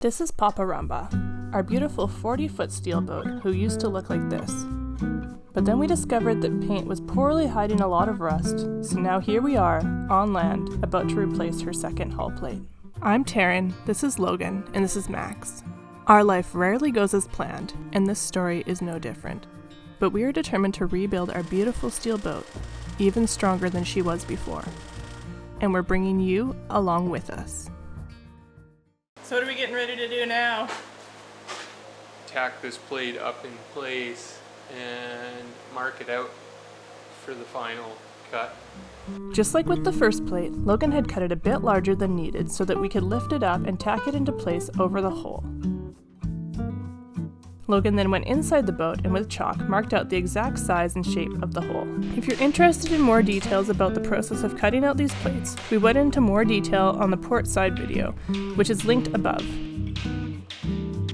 This is Papa Ramba, our beautiful 40-foot steel boat who used to look like this. But then we discovered that paint was poorly hiding a lot of rust, so now here we are, on land, about to replace her second hull plate. I'm Taryn, this is Logan, and this is Max. Our life rarely goes as planned, and this story is no different. But we are determined to rebuild our beautiful steel boat, even stronger than she was before. And we're bringing you along with us. So what are we getting ready to do now? Tack this plate up in place and mark it out for the final cut. Just like with the first plate, Logan had cut it a bit larger than needed so that we could lift it up and tack it into place over the hole. Logan then went inside the boat and with chalk marked out the exact size and shape of the hole. If you're interested in more details about the process of cutting out these plates, we went into more detail on the port side video, which is linked above.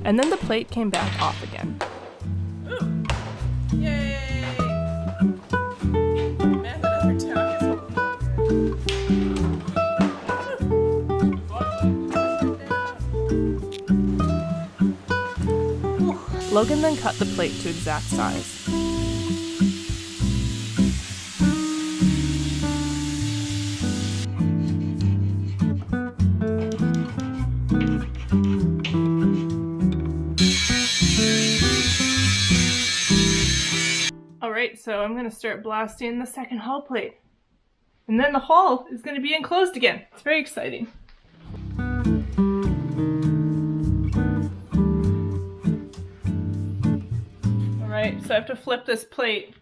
And then the plate came back off again. Ooh! Yay! Man, that other tack is Logan then cut the plate to exact size. Alright, so I'm going to start blasting the second hull plate. And then the hull is going to be enclosed again. It's very exciting. Alright, so I have to flip this plate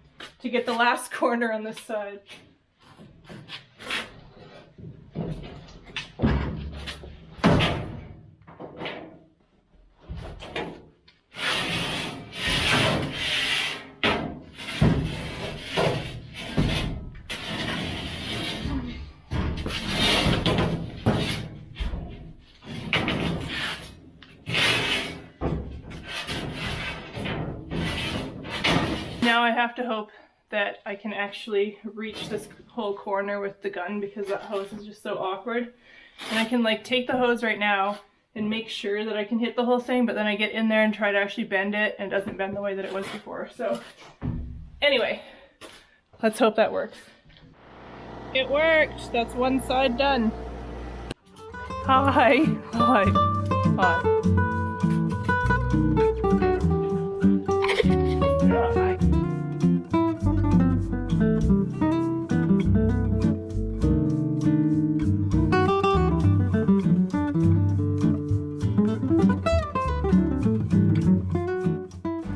to get the last corner on this side. Now I have to hope that I can actually reach this whole corner with the gun because that hose is just so awkward. And I can like take the hose right now and make sure that I can hit the whole thing, but then I get in there and try to actually bend it and it doesn't bend the way that it was before. So anyway, let's hope that works. It worked! That's one side done. Hi! Hi! Hi!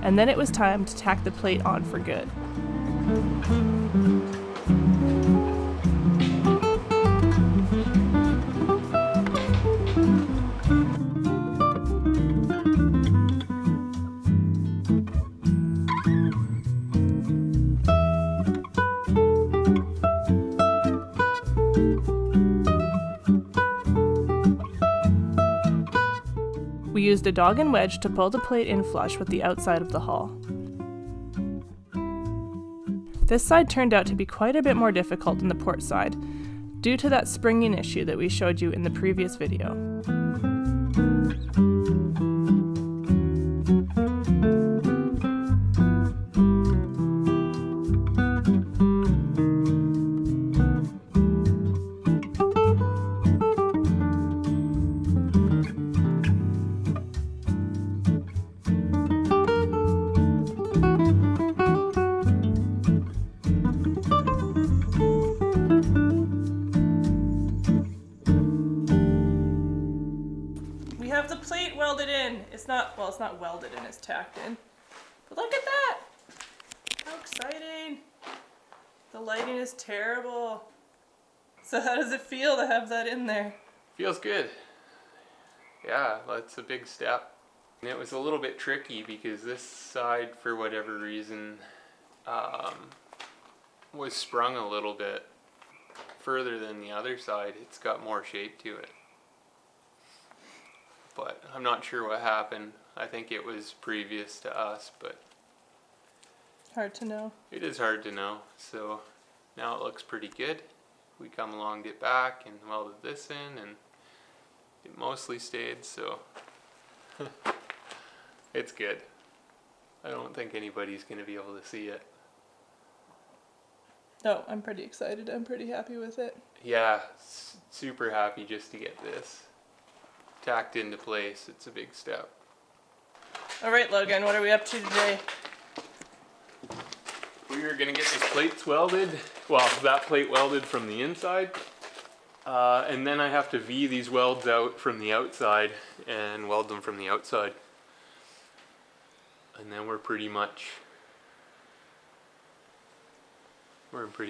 And then it was time to tack the plate on for good. We used a dog and wedge to pull the plate in flush with the outside of the hull. This side turned out to be quite a bit more difficult than the port side, due to that springing issue that we showed you in the previous video. We have the plate welded in. It's not welded in, it's tacked in. But look at that! How exciting! The lighting is terrible. So how does it feel to have that in there? Feels good. Yeah, that's a big step. And it was a little bit tricky because this side, for whatever reason, was sprung a little bit further than the other side. It's got more shape to it. But I'm not sure what happened. I think it was previous to us, but Hard to know. it is hard to know. So now it looks pretty good. We come along, get back, and welded this in, and it mostly stayed, so It's good. I don't think anybody's going to be able to see it. No, I'm pretty excited. I'm pretty happy with it. Yeah, super happy just to get this tacked into place. It's a big step. All right, Logan, what are we up to today? We are going to get these plates welded. Well, that plate welded from the inside. And then I have to V these welds out from the outside and weld them from the outside. And then we're in pretty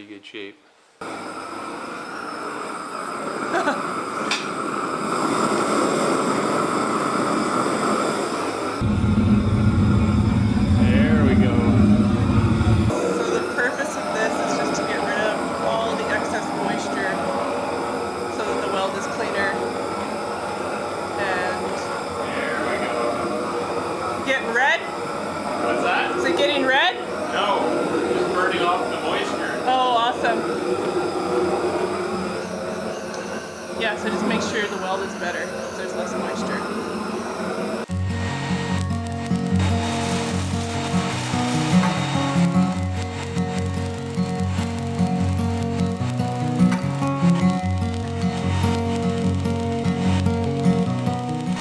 good shape. There we go. So the purpose of this is just to get rid of all the excess moisture so that the weld is cleaner. And There we go. getting red? What's that? Is it getting red? No, just burning off the moisture. Oh, awesome. Yeah, so just make sure the weld is better because there's less moisture.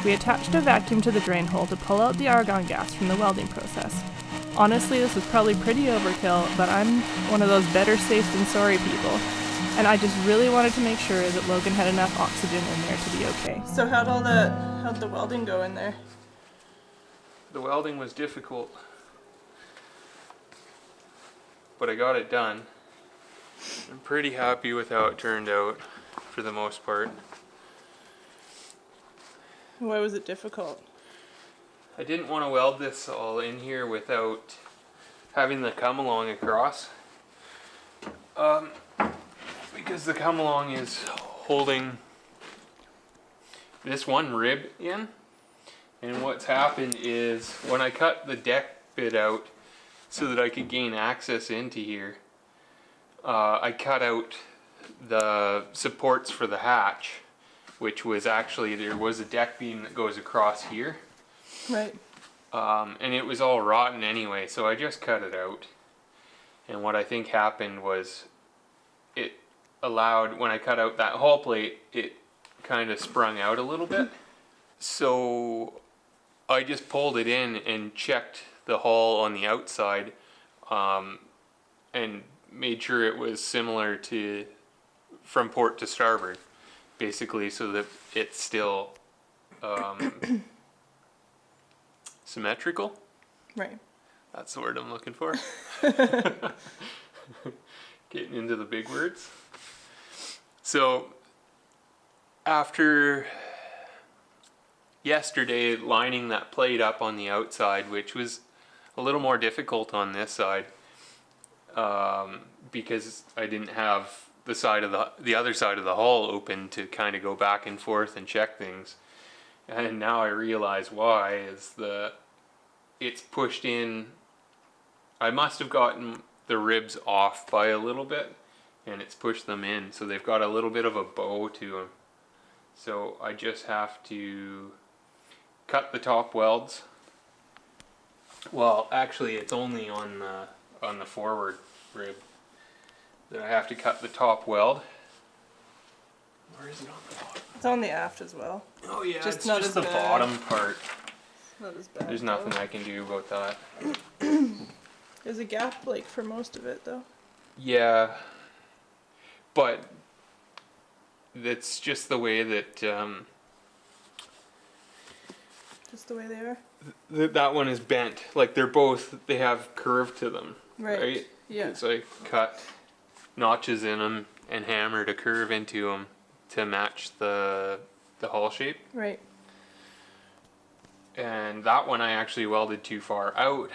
We attached a vacuum to the drain hole to pull out the argon gas from the welding process. Honestly, this was probably pretty overkill, but I'm one of those better safe than sorry people, and I just really wanted to make sure that Logan had enough oxygen in there to be okay. So how'd the welding go in there? The welding was difficult, but I got it done. I'm pretty happy with how it turned out for the most part. Why was it difficult? I didn't want to weld this all in here without having the come along across. Because the come along is holding this one rib in. And what's happened is when I cut the deck bit out so that I could gain access into here, I cut out the supports for the hatch, which was actually, there was a deck beam that goes across here. Right. And it was all rotten anyway, so I just cut it out. And what I think happened was it allowed, when I cut out that hull plate, it kind of sprung out a little bit. So I just pulled it in and checked the hull on the outside, and made sure it was similar to from port to starboard, basically, so that it's still symmetrical. Right. That's the word I'm looking for. Getting into the big words. So after yesterday lining that plate up on the outside, which was a little more difficult on this side, because I didn't have the side of the other side of the hull open to kind of go back and forth and check things. And now I realize why is it's pushed in. I must have gotten the ribs off by a little bit, and it's pushed them in, so they've got a little bit of a bow to them. So I just have to cut the top welds. Well, actually, it's only on the forward rib that I have to cut the top weld. Where is it on the bottom? It's on the aft as well. Oh yeah, Just it's not just as the bad. bottom part. Not as bad. There's nothing I can do about that. There's a gap like for most of it though. Yeah, but that's just the way that Just the way they are. that one is bent. Like they have curve to them, right? Yeah. So I cut notches in them and hammered a curve into them to match the hull shape. Right. And that one I actually welded too far out.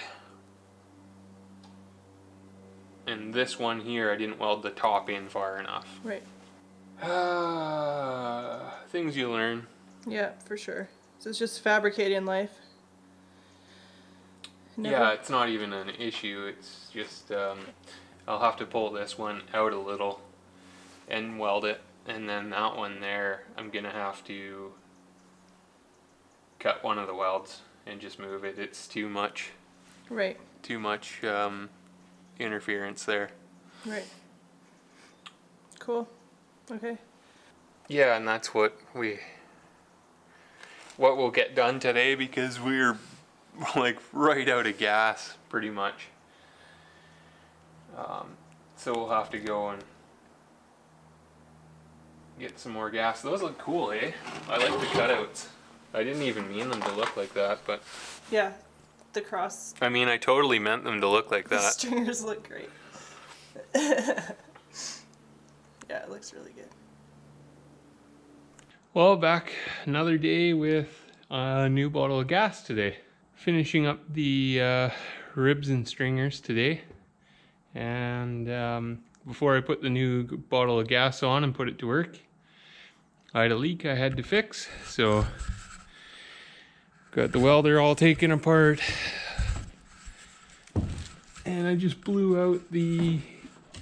And this one here I didn't weld the top in far enough. Right. Things you learn. Yeah, for sure. So it's just fabricating life. Yeah, it's not even an issue. It's just I'll have to pull this one out a little and weld it, and then that one there I'm gonna have to cut one of the welds and just move it. It's too much. Right. Too much interference there. Right. Cool. Okay. Yeah, and that's what we'll get done today, because we're like right out of gas pretty much. So we'll have to go and get some more gas. Those look cool, eh? I like the cutouts. I didn't even mean them to look like that, but Yeah, the cross. I mean, I totally meant them to look like The that. stringers look great. Yeah, it looks really good. Well, back another day with a new bottle of gas today. Finishing up the ribs and stringers today. And before I put the new bottle of gas on and put it to work, I had a leak I had to fix. So got the welder all taken apart. And I just blew out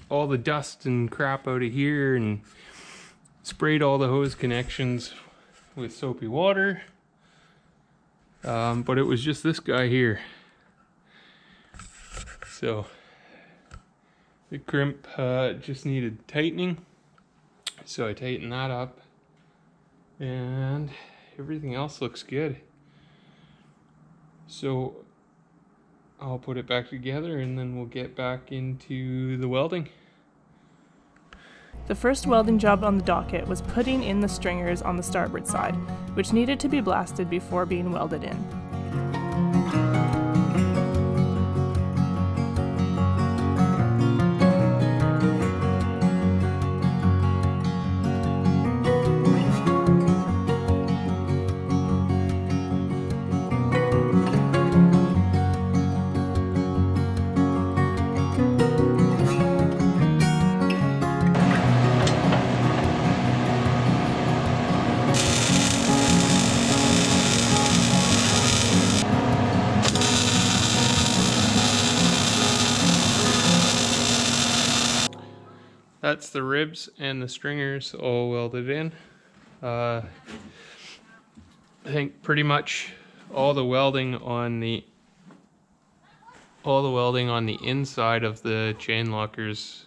all the dust and crap out of here and sprayed all the hose connections with soapy water. But it was just this guy here. So the crimp just needed tightening. So I tightened that up. And everything else looks good. So I'll put it back together and then we'll get back into the welding. The first welding job on the docket was putting in the stringers on the starboard side, which needed to be blasted before being welded in. That's the ribs and the stringers all welded in. I think pretty much all the welding on the inside of the chain lockers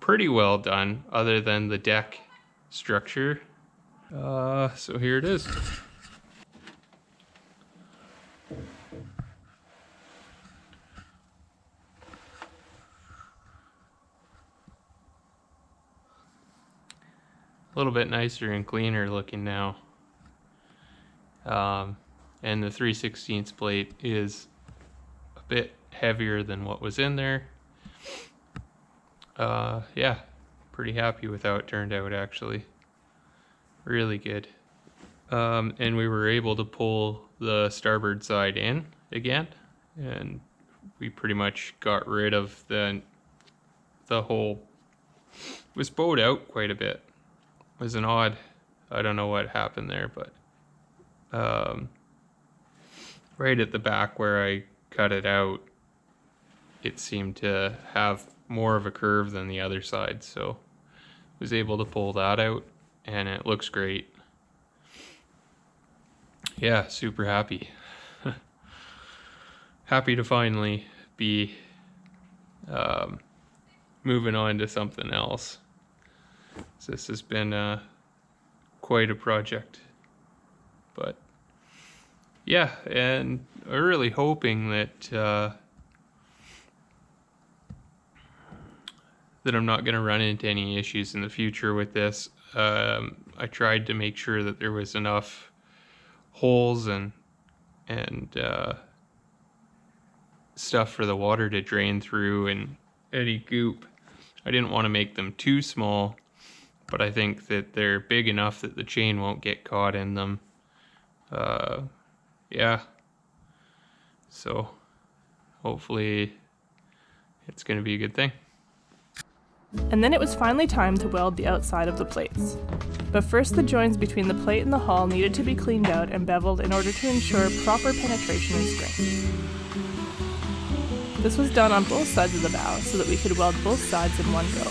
pretty well done, other than the deck structure. So here it is. A little bit nicer and cleaner looking now. And the 3/16 plate is a bit heavier than what was in there. Yeah, pretty happy with how it turned out, actually. Really good. And we were able to pull the starboard side in again, and we pretty much got rid of the whole, was bowed out quite a bit. It was an odd, I don't know what happened there, but right at the back where I cut it out, it seemed to have more of a curve than the other side, so was able to pull that out, and it looks great. Yeah, super happy. Happy to finally be moving on to something else. So this has been quite a project, but yeah, and I'm really hoping that that I'm not going to run into any issues in the future with this. I tried to make sure that there was enough holes and stuff for the water to drain through, and any goop. I didn't want to make them too small, but I think that they're big enough that the chain won't get caught in them. Yeah. So hopefully it's going to be a good thing. And then it was finally time to weld the outside of the plates. But first, the joins between the plate and the hull needed to be cleaned out and beveled in order to ensure proper penetration and strength. This was done on both sides of the bow so that we could weld both sides in one go.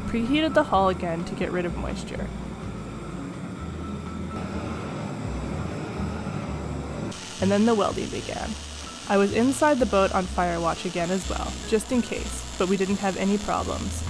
preheated the hull again to get rid of moisture. And then the welding began. I was inside the boat on fire watch again as well, just in case, but we didn't have any problems.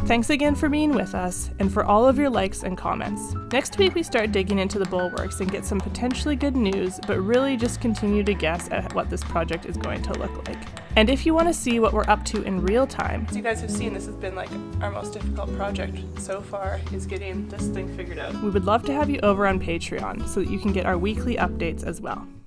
Thanks again for being with us, and for all of your likes and comments. Next week we start digging into the bulwarks and get some potentially good news, but really just continue to guess at what this project is going to look like. And if you want to see what we're up to in real time, as you guys have seen, this has been like our most difficult project so far, is getting this thing figured out. We would love to have you over on Patreon so that you can get our weekly updates as well.